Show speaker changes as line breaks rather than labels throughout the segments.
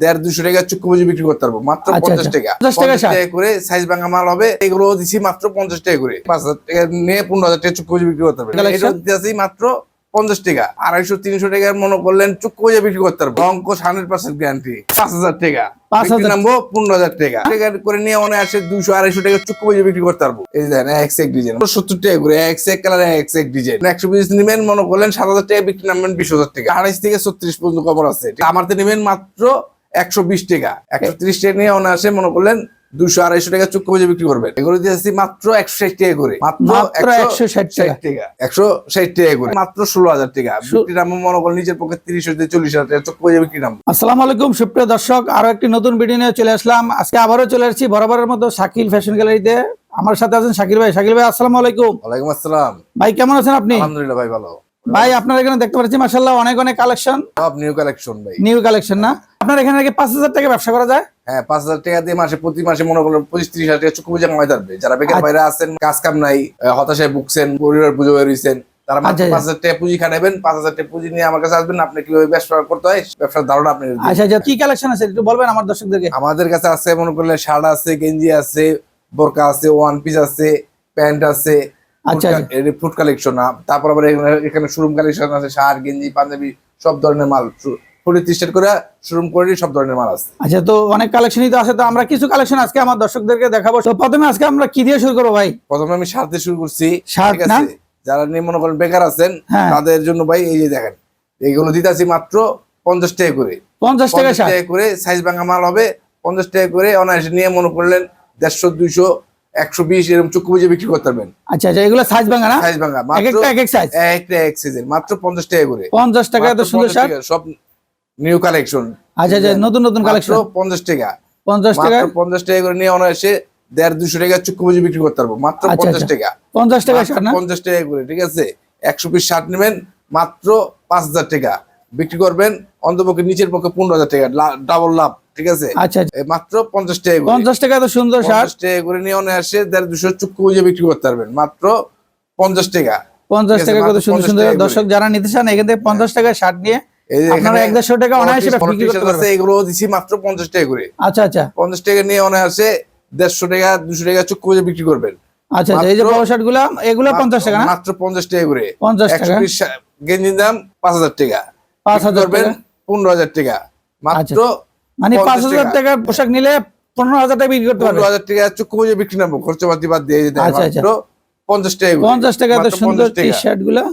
150-200 টাকা চুক্তি বুঝে বিক্রি করতে পারবো মাত্র 50 টাকা। 50 টাকা করে সাইজ ভাঙা মাল হবে, এগুলো দিচ্ছি মাত্র 50 টাকা করে। 5000 টাকা নিয়ে 15,000 টাকা চুক্তি বুঝে বিক্রি করতে পারবেন। এটা দিচ্ছি মাত্র 50 টাকা। 250-300 টাকার মনে করলেন চুক্তি বুঝে বিক্রি করতে পারবো। অঙ্ক 100% গ্যারান্টি। 5000 টাকা নামবো 15,000 টাকা করে নিয়ে মনে আসে 200-250 টাকা চুক্তি বুঝে বিক্রি করতে পারবো। এই দেখেন এক ডিজাইন 70 টাকা করে, এক কালার এক ডিজাইন। 100 পিস নিবেন মনে করলেন 7,000 টাকা, বিক্রি নামবেন 20,000 টাকা। 28 থেকে 36 পর্যন্ত কভার আছে। আমার তো নিবেন মাত্র 120 টাকা। 130 টাকা নিয়ে অনায়াসে মনে করলেন 200-250 টাকা চুক্তি বুঝে বিক্রি করবেন। এগুলো দিয়েছি মাত্র 160 টাকা করে, মাত্র 160 টাকা 160 টাকা করে, মাত্র 16,000 টাকা বিক্রি নাম। মনে করেন নিজের পক্ষে 30,000-40,000 টাকা চুক্তি বুঝে বিক্রি নাম।
আসসালামু আলাইকুম সুপ্রিয় দর্শক, আরো একটি নতুন ভিডিও নিয়ে চলে আসলাম। আজকে আবারও চলে আসছি বরাবরের মতো শাকিল ফ্যাশন গ্যালারিতে। আমার সাথে আছেন শাকিল ভাই। শাকিল ভাই আসসালামু আলাইকুম।
ওয়ালাইকুম আসসালাম
ভাই, কেমন আছেন আপনি?
আলহামদুলিল্লাহ ভাই, ভালো।
ভাই আপনার এখানে দেখতে পাচ্ছি মাশাআল্লাহ অনেক কালেকশন,
সব নিউ কালেকশন ভাই।
নিউ কালেকশন না? আপনার এখানে কি 5,000 টাকা ব্যবসা করা যায়?
হ্যাঁ, 5,000 টাকা দিয়ে প্রতি মাসে মনে করেন 25-30,000 টাকা চুক্তি বুঝে কামাই থাকবে। যারা বেকার বাইরে আছেন, কাজ কাম নাই, হতাশায় ভুগছেন, পরিবার বুঝে বেরিয়েছেন, তারা মাত্র 5,000 টাকা পুঁজি খাটাবেন। 5,000 টাকা পুঁজি নিয়ে আমার কাছে আসবেন। আপনি কিভাবে ব্যবসা করতে হয় ব্যবসার ধারণা আপনি।
আচ্ছা, কি কালেকশন আছে একটু বলবেন আমার দর্শকদেরকে?
আমাদের কাছে আছে মনে করলে শার্ট আছে, গেঞ্জি আছে, বোরকা আছে, ওয়ান পিস আছে, প্যান্ট আছে।
আচ্ছা,
ফুড কালেকশন। তারপর আবার এখানে শোরুম কালেকশন আছে, শার্ট, গেঞ্জি, পাঞ্জাবি সব ধরনের মাল। 40-30 করে শোরুম করে সব ধরনের মাল আছে।
আচ্ছা, তো অনেক কালেকশনই তো আছে, তো আমরা কিছু কালেকশন আজকে আমার দর্শকদেরকে দেখাবো। তো প্রথমে আজকে আমরা কি দিয়ে শুরু করবো ভাই?
প্রথমে আমি শার্ট দিয়ে শুরু করছি।
শার্ট
ঠিক
না?
আছে, যারা নিয়ে মনে করেন বেকার আছেন তাদের জন্য ভাই এই যে দেখেন, এইগুলো দিতেছি মাত্র 50 টাকা করে।
50 টাকা
করে সাইজ ভাঙা মাল হবে। 50 টাকা করে অনায়াসে নিয়ে মনে করলেন 150-200 120 এরকম চুক্তি বুঝে বিক্রি করতে পারবেন।
আচ্ছা, এগুলো সাইজ ভাঙা না?
সাইজ ভাঙা
এক একটা এক সাইজ,
একটা এক সাইজের মাত্র 50 টাকা করে।
50 টাকা এত সুন্দর শার্ট,
সব নিউ কালেকশন।
আচ্ছা, নতুন কালেকশন
50 টাকা।
50 টাকা
50 টাকা করে নিয়ে অনায়াসে 150-200 টাকা চুক্তি বুঝে বিক্রি করতে পারবো মাত্র 50 টাকা।
50 টাকা শার্ট না?
50 টাকা করে, ঠিক আছে। 100 পিস শার্ট নেবেন মাত্র 5,000 টাকা বিক্রি করবেন, অন্তপক্ষে নিচের পক্ষে 15,000 টাকা, ডাবল লাভ। ঠিক আছে,
আচ্ছা,
মাত্র 50 টাকা করে।
50 টাকা তো সুন্দর শার্ট
50 টাকা করে নিয়ে অনায়াসে 150-200 চুক্তি বুঝে বিক্রি করতে পারবেন মাত্র 50 টাকা।
50 টাকা কত সুন্দর সুন্দর। দর্শক যারা নিতে চান এখান থেকে 50 টাকা শার্ট নিয়ে আপনারা 150 টাকা অনায়াসে বিক্রি করতে পারবেন।
এগুলো দিছি মাত্র 50 টাকা করে।
আচ্ছা,
50 টাকা নিয়ে অনায়াসে 150 টাকা-200 টাকা চুক্তি বুঝে বিক্রি করবেন।
আচ্ছা, এই যে বড় শার্ট এগুলো 50 টাকা না?
মাত্র 50 টাকা করে।
50 টাকা।
100 পিস গেঞ্জির দাম 5,000 টাকা।
5,000
করবেন 15,000 টাকা মাত্র।
মানে 5,000 টাকার পোশাক নিলে 15,000 টাকা বিক্রি করতে পারবেন।
15,000 টাকা চুক্তি বুঝে বিক্রি নামবো, খরচপাতি বাদ দিয়ে। মাত্র 50 টাকা করে।
50 টাকা তো সুন্দর টি-শার্ট গুলো।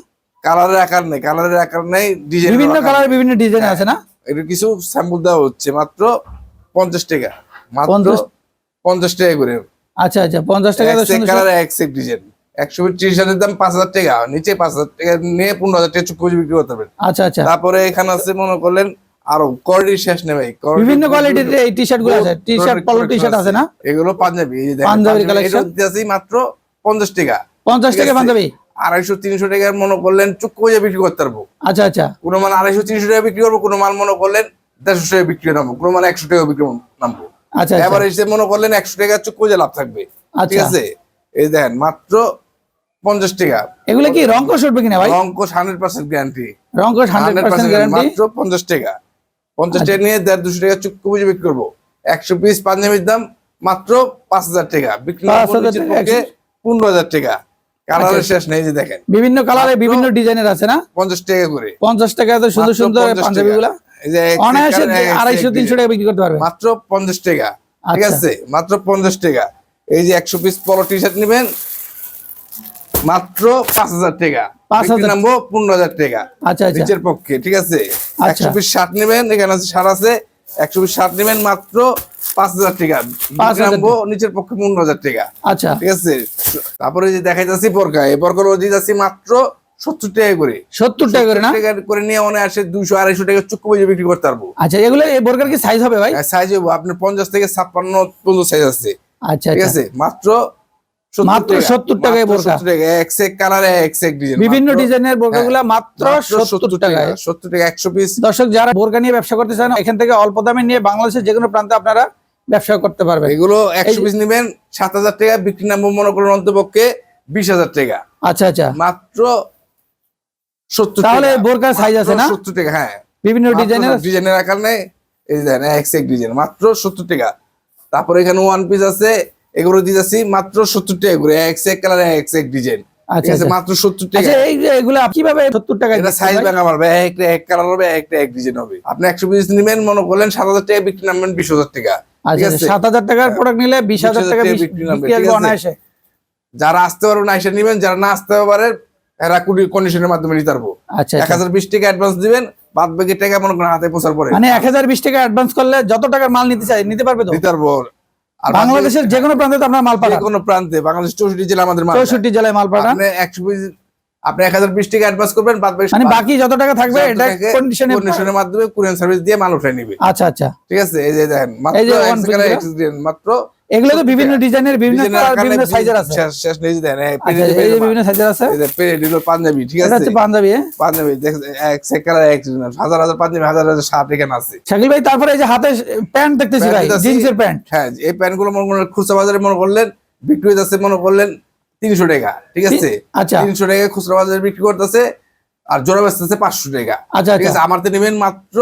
কালারের আকার নেই, কালারের আকার নেই, ডিজাইন
বিভিন্ন কালারের বিভিন্ন ডিজাইন আছে না?
এটা কিছু স্যাম্পল দেওয়া হচ্ছে মাত্র 50 টাকা। মাত্র 50 টাকা করে।
আচ্ছা, 50 টাকা তো সুন্দর
কালার এক ডিজাইন। 100 টি-শার্টের দাম 5,000 টাকা, নিচে 5,000 টাকা নিয়ে 15,000 টাকা চুক্তি বুঝে বিক্রি করতে পারবেন।
আচ্ছা,
তারপরে এখানে আছে মনে করলেন আরো কোয়ালিটি শেষ নেই ভাই।
বিভিন্ন কোয়ালিটির এই টি-শার্ট গুলো আছে। টি-শার্ট, পলো টি-শার্ট আছে না?
এগুলো পাঞ্জাবি, এই যে দেখেন
পাঞ্জাবি কালেকশন
দিতেছি মাত্র 50 টাকা।
50 টাকা পাঞ্জাবি।
250-300 টাকার মনে করলেন চুক্তি বুঝে বিক্রি করতে পারবো।
আচ্ছা,
কোনো মাল 250-300 টাকা বিক্রি করবো, কোনো মাল মনে করলেন 150 টাকা বিক্রি নামবো, কোনো মাল 100 টাকা বিক্রি নামবো।
আচ্ছা,
এবার এসে মনে করলেন 100 টাকা চুক্তি বুঝে লাভ থাকবে। ঠিক আছে, এই দেখেন মাত্র 50 টাকা।
এগুলো কি রংকশ উঠবে কিনা ভাই?
রংকশ 100% গ্যারান্টি।
রংকশ 100% গ্যারান্টি।
মাত্র 50 টাকা। 50 টাকা নিয়ে 150-200 টাকা চুক্তি বুঝে বিক্রি করবো। 100 পিস পাঞ্জাবির দাম মাত্র 5,000 টাকা, বিক্রি নামবো নিচের পক্ষে 15,000 টাকা। কালারের শেষ নেই, যে দেখেন
বিভিন্ন কালারে বিভিন্ন ডিজাইনের আছে না?
50 টাকা করে।
50 টাকা তো সুন্দর সুন্দর পাঞ্জাবি গুলা অনায়াসে 250-300 টাকা বিক্রি করতে পারবে
মাত্র 50 টাকা। ঠিক আছে, মাত্র 50 টাকা। এই যে 100 পিস পলো টি-শার্ট নেবেন মাত্র 5,000 টাকা, বিক্রি নামবো 15,000 টাকা।
আচ্ছা,
নিচের পক্ষে। ঠিক আছে, 100 পিস শার্ট নেবেন, এখানে আছে শার্ট আছে, 100 পিস শার্ট নেবেন মাত্র 5,000 টাকা, বিক্রি নামবো নিচের পক্ষে 15,000 টাকা।
আচ্ছা,
ঠিক আছে। তারপরে যে দেখাইতেছি বোরকা, এই বোরকাগুলো দিতেছি মাত্র 70 টাকা করে।
70 টাকা করে না?
টাকা করে নিয়ে অনায়াসে 200-250 টাকা চুক্তি বুঝে বিক্রি করতে পারবো।
আচ্ছা, এগুলো এই বোরকার কি সাইজ হবে ভাই?
সাইজ হবে আপনার 50 থেকে 56 পর্যন্ত সাইজ আছে।
আচ্ছা,
ঠিক আছে, মাত্র
70 টাকায় বোরকা।
70 টাকা, এক কালারে এক ডিজাইন,
বিভিন্ন ডিজাইনের বোরকাগুলো মাত্র 70 টাকায়।
70 টাকা 100 পিস।
দর্শক যারা বোরকা নিয়ে ব্যবসা করতে চান এখান থেকে অল্প দামে নিয়ে বাংলাদেশের যে কোনো প্রান্তে আপনারা ব্যবসা করতে পারবেন।
এগুলো 100 পিস নেবেন 7,000 টাকা, বিক্রি নামবো মনে করেন অন্তপক্ষে 20,000 টাকা।
আচ্ছা,
মাত্র 70 টাকা।
তাহলে বোরকার সাইজ আছে না?
70 টাকা। হ্যাঁ,
বিভিন্ন ডিজাইনের
আকার নেই। এই দেখেন এক ডিজাইন মাত্র 70 টাকা। তারপর এখানে ওয়ান পিস আছে, এগুলো দিতেছি মাত্র 70 টাকা করে, এক কালার এক ডিজাইন। ঠিক আছে, মাত্র 70 টাকা।
এই যে এগুলা কিভাবে 70 টাকা?
এটা সাইজ ভাঙা মারবে, একটা এক কালার হবে, একটা এক ডিজাইন হবে। আপনি 100 পিস নেবেন, মনে করলেন 7000 টাকা, বিক্রি নামবেন 20000 টাকা। ঠিক আছে,
7000 টাকার প্রোডাক্ট নিলে 20000 টাকা বিক্রি করবে অনায়াসে।
যারা আসতে পারবে না এসে নেবেন, যারা না আসতে পারে এরা কন্ডিশনের মাধ্যমে নিতে পারবো। 1020 টাকা অ্যাডভান্স দিবেন, বাদ বাকি টাকা মনে করেন হাতে পৌঁছার পরে।
মানে 1020 টাকা অ্যাডভান্স করলে যত টাকার মাল নিতে চাই নিতে পারবে তো?
নিতে পারবো।
আর বাংলাদেশের যে কোনো প্রান্তে তো আপনার মাল পাঠান?
যে কোনো প্রান্তে, বাংলাদেশ 64 জেলা আমাদের মাল,
64 জেলায় মাল পাঠান।
আপনি 100 পিস, আপনি 1020 টাকা অ্যাডভান্স করবেন, বাদ বাকি
মানে বাকি যত টাকা থাকবে এটা
কন্ডিশনের মাধ্যমে কুরিয়ার সার্ভিস দিয়ে মাল উঠায় নিবে।
আচ্ছা আচ্ছা,
ঠিক আছে। এই যে দেখেন মাত্র
এগুলো তো বিভিন্ন ডিজাইনের, বিভিন্ন সাইজের আছে।
শেষ নেই দেন,
এই যে বিভিন্ন সাইজের আছে।
এই যে পেরেড হলো পাঞ্জাবি। ঠিক আছে,
এটা পাঞ্জাবি।
পাঞ্জাবি দেখেন এক কালার এক ডিজাইন, হাজার হাজার পাঞ্জাবি, হাজার হাজার শার্ট এখানে আছে।
শাকিল ভাই, তারপরে এই যে হাতে প্যান্ট দেখতেছি ভাই, জিন্সের প্যান্ট।
হ্যাঁ, এই প্যান্ট গুলো মনে করেন খুচরা বাজারে মনে করলেন বিক্রি হইতাছে মনে করলেন 300 টাকা। ঠিক আছে,
আচ্ছা,
300 টাকা খুচরা বাজারে বিক্রি করতেছে, আর জোড়া বেচতেছে 500 টাকা।
আচ্ছা,
ঠিক আছে, আমার তো নেবেন মাত্র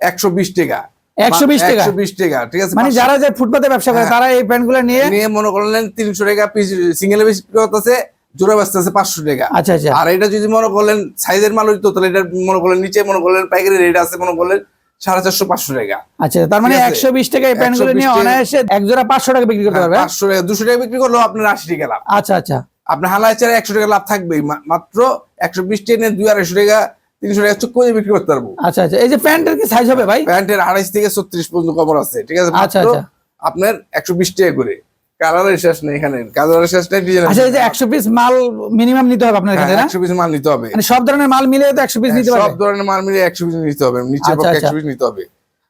120 টাকা।
120 টাকা,
120 টাকা। ঠিক আছে,
মানে যারা যে ফুটপাতে ব্যবসা করে তারা এই প্যান্ট গুলো নিয়ে
মনে করলেন 300 টাকা পিস সিঙ্গেল বিক্রি করতেছে, জোড়া বেচতেছে 500 টাকা।
আচ্ছা আচ্ছা।
আর এটা যদি মনে করলেন সাইজের মাল হইতো, তাহলে এটা মনে করলেন নিচে মনে করলেন পাইকারি রেট আছে মনে করলেন 450-500 টাকা।
আচ্ছা, তার মানে 120 টাকা এই প্যান্ট গুলো নিয়ে অনায়াসে এক জোড়া 500 টাকা বিক্রি করতে পারবে।
500 টাকা, 200 টাকা বিক্রি করলেও আপনার 80 টাকা লাভ।
আচ্ছা আচ্ছা,
আপনার হালায় চারে 100 টাকা লাভ থাকবেই। মাত্র 120 টাকা নিয়ে 200-250 টাকা 300 টাকা চুক করে বিক্রি করতে পারবো।
আচ্ছা আচ্ছা। এই যে প্যান্টের কি সাইজ হবে ভাই?
প্যান্টের 28 থেকে 36 পর্যন্ত কভার আছে। ঠিক আছে,
আচ্ছা আচ্ছা,
আপনার 120 টাকা করে। কালারের শেষ নেই এখানে, কালারের শেষ নেই, ডিজাইন।
আচ্ছা, এই যে 100 পিস মাল মিনিমাম নিতে হবে আপনার এখানে, না?
100 পিস মাল নিতে হবে,
মানে সব ধরনের মাল মিলে তো 100 পিস নিতে পারবে?
সব ধরনের মাল মিলে 100 পিস নিতে হবে, নিচের পক্ষে 100 পিস নিতে হবে।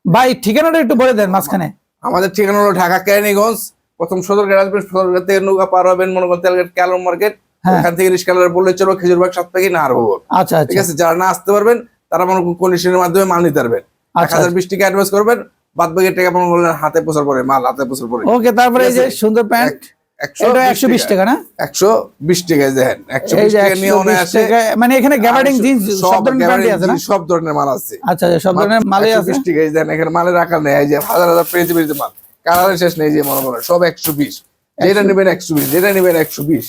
ভাই ঠিকানাটা একটু বলে দেন মাঝখানে।
আমাদের ঠিকানা হলো ঢাকা কেরানীগঞ্জ, প্রথম সদরঘাট আসবেন, সদরঘাট থেকে নৌকা পার হবেন মনে করেন তেলঘাট ক্যালম মার্কেট, এখান থেকে রিস্কালার বললে চলো খেজুরবাগ 7 প্যাকেট না আর হবো।
আচ্ছা আচ্ছা,
ঠিক আছে। যারা না আসতে পারবেন তারা মনে করেন কন্ডিশনের মাধ্যমে মাল নিতে পারবেন। 1020 টাকা অ্যাডভান্স করবেন, বাদ বাকি টাকা মনে করলেন হাতে পৌঁছার পরে, মাল হাতে পৌঁছার পরে।
ওকে, তারপরে এই যে সুন্দর প্যান্ট, এটা 120 টাকা না?
120 টাকা। দেখেন 120 টাকা নিয়ে অনেক আসে।
মানে এখানে গ্যাবার্ডিং জিন্স সব ধরনের প্যান্ট আছে না?
সব ধরনের মাল আছে।
আচ্ছা, সব ধরনের মালই আছে।
120 টাকা। দেখেন এখানে মালের আকার নেই, এই যে হাজার হাজার পেজে পেজে মাল, কালারের শেষ নেই। যে মনে করেন সব 120, যেটা নেবেন 120, যেটা নেবেন 120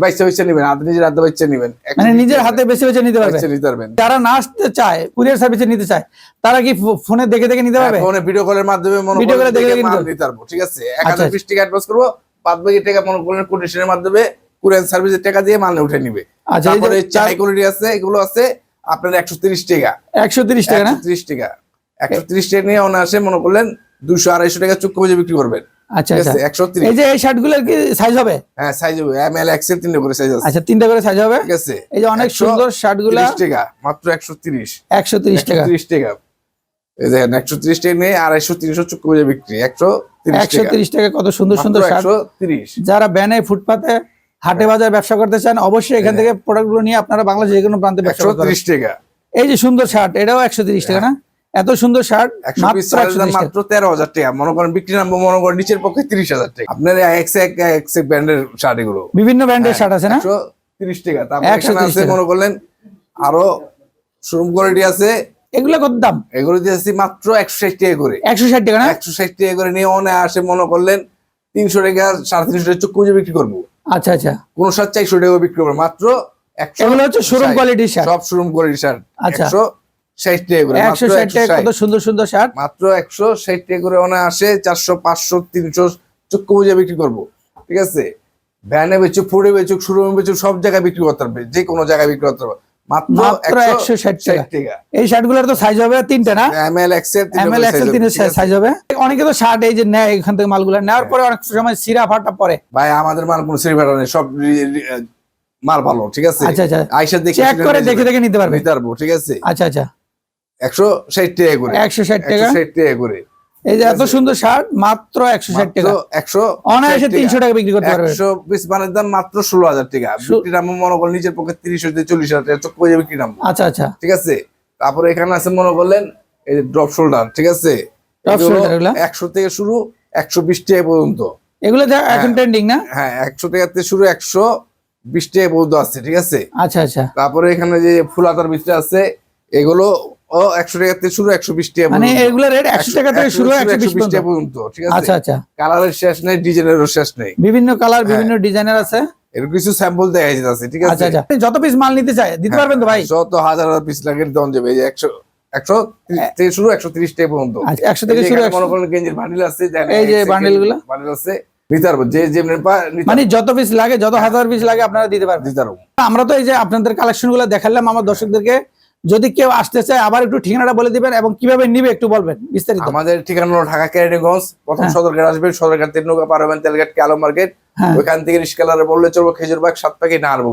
বাইচা নেবেন, হাতে নিজের হাতে বাইচা নেবেন,
মানে নিজের হাতে বেছে বেছে নিতে পারবেন। যারা না আসতে চায়, কুরিয়ার সার্ভিসে নিতে চায়, তারা কি ফোনে দেখে দেখে নিতে পারবে?
ফোনে ভিডিও কলের মাধ্যমে মনে
ভিডিও কলে দেখে
মাল নিতে পারবো। ঠিক আছে, 1020 টাকা অ্যাডভান্স করবো, বাদ বাকি টাকা মনে করেন কন্ডিশনের মাধ্যমে কুরিয়ার সার্ভিসের টাকা দিয়ে মাল উঠে নিবে। তারপরে চাই কোয়ালিটি আছে, এগুলো আছে আপনার 130 টাকা।
130 টাকা না?
130 টাকা। 130 টাকা নিয়ে অনায়াসে মনে করলেন 200-250 টাকা চুক্তি বুঝে বিক্রি করবেন।
আচ্ছা আচ্ছা,
130।
এই যে এই শার্টগুলোর কি সাইজ হবে?
হ্যাঁ, সাইজ হবে ML XL 3টা করে সাইজ আছে।
আচ্ছা, 3টা করে সাইজ হবে।
ঠিক আছে,
এই যে অনেক সুন্দর শার্টগুলো
30 টাকা, মাত্র 130
টাকা।
130 টাকা। এই দেখেন 130 টাকা নিয়ে 250-300 চুক্তি বুঝে বিক্রি।
130 টাকা। কত সুন্দর সুন্দর শার্ট।
130।
যারা ব্যানে ফুটপাতে হাটে বাজার ব্যবসা করতে চান, অবশ্যই এখান থেকে প্রোডাক্টগুলো নিয়ে আপনারা বাংলাদেশের যে কোনো প্রান্তে ব্যবসা করতে পারেন।
130 টাকা।
এই যে সুন্দর শার্ট, এটাও 130 টাকা না? এত সুন্দর শার্ট
মাত্র 13,000 টাকা। মনে করেন বিক্রি নাম মনে করেন নিচের পক্ষে 30,000 টাকা। আপনার এক্স ব্র্যান্ডের শার্ট, এগুলো
বিভিন্ন ব্র্যান্ডের শার্ট আছে না?
130 টাকা। তারপর এখানে আছে মনে করলেন আরো শোরুম কোয়ালিটি আছে।
এগুলো কত দাম?
এগুলো দিয়েছি মাত্র 160 টাকা করে।
160 টাকা না?
160 টাকা করে নিয়ে অনে আসে মনে করলেন 300 টাকা 350 টাকা চুক্তি বিক্রি করবো।
আচ্ছা আচ্ছা,
কোন শার্ট 400 টাকা বিক্রি করবো, মাত্র 100।
এগুলো হচ্ছে শোরুম কোয়ালিটির শার্ট,
সব শোরুম কোয়ালিটির শার্ট।
আচ্ছা,
160 টাকা করে।
160 টাকা। কত সুন্দর সুন্দর শার্ট,
মাত্র 160 টাকা করে অনে আসে 400-500-300 চুক্তি বুঝে বিক্রি করবো। ঠিক আছে, ভ্যানে বেচুক, ফুডে বেচুক, শোরুমে বেচুক, সব জায়গায় বিক্রি করতে পারবে, যে কোনো জায়গায় বিক্রি করতে পারবে, মাত্র
160 টাকা। এই শার্টগুলোর তো সাইজ হবে 3টা না?
ML XL
3 সাইজ হবে। অনেকে তো শার্ট এই যে নেয় এখান থেকে, মালগুলো নেওয়ার পরে অনেক সময় সিরা ফাটা পরে।
ভাই আমাদের মাল কোনো সিরা ফাটা নেই, সব মাল ভালো। ঠিক আছে,
আচ্ছা আচ্ছা,
আইসা দেখে
চেক করে দেখে দেখে নিতে পারবে।
ঠিক আছে,
আচ্ছা আচ্ছা,
160 টাকা করে।
160 টাকা।
160 টাকা করে।
এই যে এত সুন্দর শার্ট, মাত্র 160 টাকা।
100
অনায়াসে 300 টাকা বিক্রি করতে পারবে।
100 পিস মানের দাম মাত্র 16,000 টাকা। বিক্রি দাম মনে করেন নিজের পক্ষে 30-40,000 টাকা চোখ করে বিক্রি দাম।
আচ্ছা আচ্ছা,
ঠিক আছে। তারপরে এখানে আছে মনে করলেন এই যে ড্রপ শোল্ডার। ঠিক আছে, 100 থেকে শুরু 120 টাকা পর্যন্ত।
এগুলো এখন ট্রেন্ডিং না?
হ্যাঁ, 100 টাকা থেকে শুরু 120 টাকা পর্যন্ত আছে। ঠিক আছে,
আচ্ছা আচ্ছা।
তারপরে এখানে যে ফুল হাতার ভিতরে আছে, এগুলো ও 100 টাকা থেকে শুরু, 120 টাকা
মানে
পর্যন্ত।
এগুলো রেট 100 টাকা থেকে শুরু, 120
টাকা
পর্যন্ত।
পর্যন্ত, ঠিক আছে।
আচ্ছা আচ্ছা,
কালারের শেষ নেই, ডিজাইনেরও শেষ নেই।
বিভিন্ন কালার, বিভিন্ন ডিজাইনের আছে।
এর কিছু স্যাম্পল দেখা যাচ্ছে, ঠিক
আচ্ছা
আছে।
আচ্ছা, যত পিস মাল নিতে চায় দিতে পারবেন তো ভাই?
যত হাজার হাজার পিস লাগে দন যাবে। এই যে 100 থেকে শুরু, 130 টাকা পর্যন্ত।
আচ্ছা, 100 থেকে শুরু।
মনে করেন গেঞ্জির বান্ডিল আছে,
এই যে বান্ডিল গুলো
আছে, নিতে পারবো। যে যেমনি
মানে যত পিস লাগে, যত হাজার পিস লাগে আপনারা দিতে পারবেন।
দিতে পারবো।
আমরা তো এই যে আপনাদের কালেকশন গুলো দেখালাম আমার দর্শকদেরকে। যদি কেউ আসতে চায় আবার একটু ঠিকানাটা বলে দিবেন এবং কিভাবে নিবে একটু বলবেন বিস্তারিত।
আমাদের ঠিকানা হলো ঢাকা কেরানীগঞ্জ। প্রথম সদরঘাট আসবেন, সদরঘাট থেকে নৌকা পার হবেন তেলঘাট কে আলম মার্কেট। ওইখান থেকে রিস্কালারে বললে চলবো খেজুরবাগ 7 পাখি নাহারবো।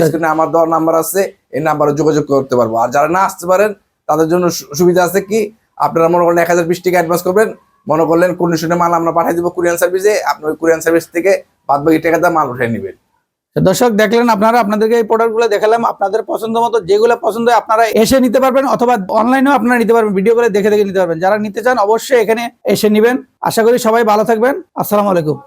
স্ক্রিনে আমার দেওয়ার নাম্বার আছে, এই নাম্বারে যোগাযোগ করতে পারবো। আর যারা না আসতে পারেন তাদের জন্য সুবিধা আছে কি, আপনারা মনে করেন 1020 টাকা অ্যাডভান্স করবেন, মনে করলেন কন্ডিশনে মাল আমরা পাঠিয়ে দিব কুরিয়ান সার্ভিসে, আপনি ওই কুরিয়ান সার্ভিস থেকে বাদ বাকি টাকাটা মাল উঠে নেবেন।
দর্শক দেখলেন আপনারা, আপনাদেরকে এই প্রোডাক্ট গুলো দেখালাম। আপনাদের পছন্দ মতো যেগুলো পছন্দ হয় আপনারা এসে নিতে পারবেন, অথবা অনলাইনেও আপনারা নিতে পারবেন, ভিডিও করে দেখে দেখে নিতে পারবেন। যারা নিতে চান অবশ্যই এখানে এসে নেবেন। আশা করি সবাই ভালো থাকবেন। আসসালামু আলাইকুম।